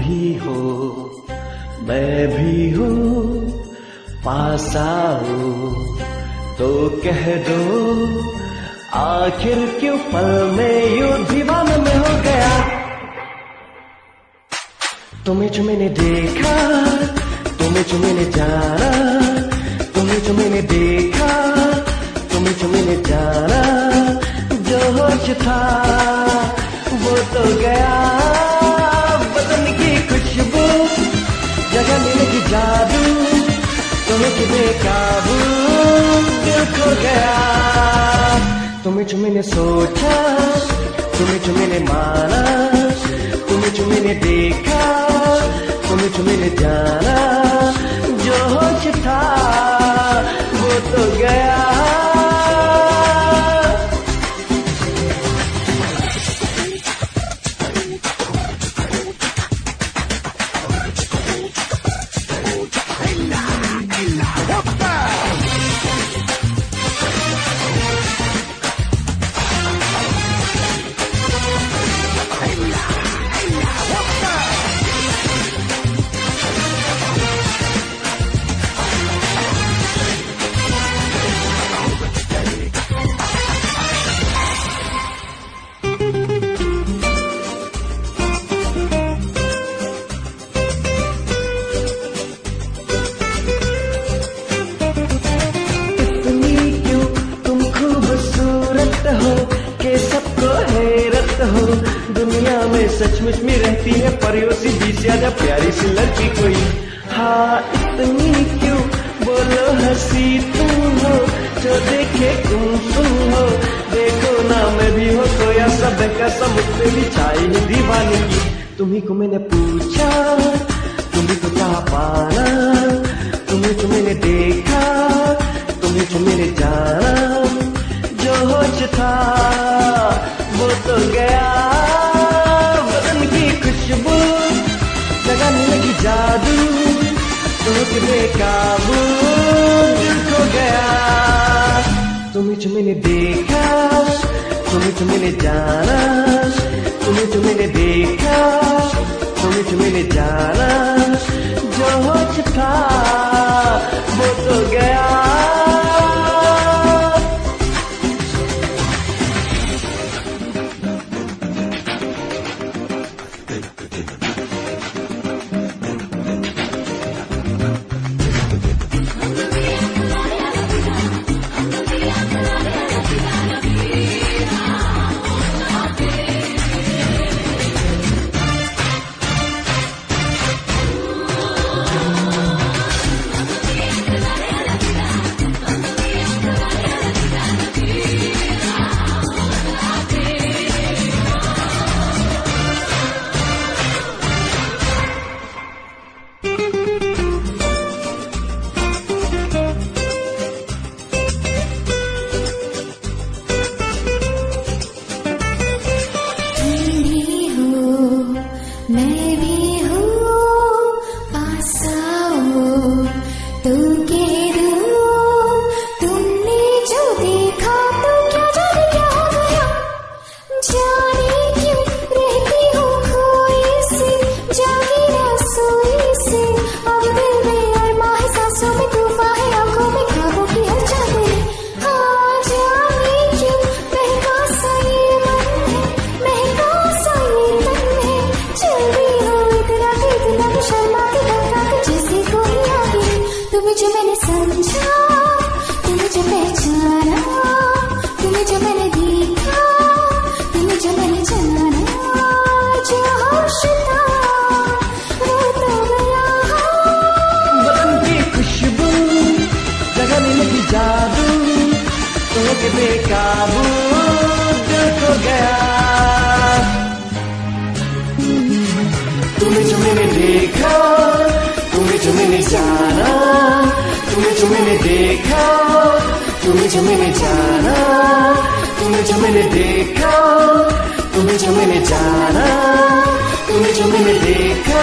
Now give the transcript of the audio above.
भी हो मैं भी हूँ, पास आओ तो कह दो आखिर क्यों पल में यूं दीवाने में हो गया। तुम्हें जो मैंने देखा, तुम्हें जो मैंने जाना, तुम्हें जो मैंने देखा, तुम्हें जो मैंने जाना, जो होश था वो तो गया। बदन की खुशबू जगह की जादू, तुम्हें कि बेकाबू दिल खो गया। तुम्हें जो मैंने सोचा, तुम्हें जो मैंने माना, तुम्हें जो मैंने देखा, तुम्हें जो मैंने जाना, जो होश था वो तो गया। सबको हैरत हो दुनिया में सचमुच में रहती है परियों सी भी ज्यादा प्यारी सी लड़की कोई। हाँ इतनी क्यों बोलो हंसी तुम हो, जो देखे तुम सुन हो। देखो ना मैं भी हो खोया सब का समुद्र भी छाई है दीवानी की। तुम्ही को मैंने पूछा, तुम्ही को चाह पाना, तुम्हें जो मैंने देखा, तुम्हें जो मैंने जाना, जो होश था वो तो गया। बदन की खुशबू जगाने लगी जादू, तो बेकाबू दिल खो गया। तुम्हें जो मैंने देखा, तुम्हें जो मैंने जाना, तुम्हें जो मैंने देखा, तुम्हें जो मैंने जाना, जो होश था वो तो गया। मैं भी हूँ पास आओ तो कह दो, तुमने जो देखा तो क्या जाने क्या हो गया। जाने क्यों रहती हूँ खोई से, जागी रसोई से। अब दिल में अरमा है, सांसों में तूफान है, आंखों में ख्वाबों की हलचल है। हाँ जाने क्यों महका सा ये मन है, महका सा ये तन है। चल रही हो इतना तो शर्मा के धमका के जैसे कोई आगे। तुम्हें जो मैंने समझा, तुम्हें जो पहचाना, तुम्हें जो मैंने देखा, तुम्हें जो मैंने जाना, जो होश था वो तो गया। बदन की खुशबू जगाने लगी जादू, तो के बेकाबू दिल खो गया। तुम्हें जो मैंने देखा, तुम्हें जो मैंने जाना, तुम्हें जो मैंने देखा, तुम्हें जो मैंने जाना, तुम्हें जो मैंने देखा, तुम्हें जो मैंने जाना, तुम्हें जो मैंने देखा,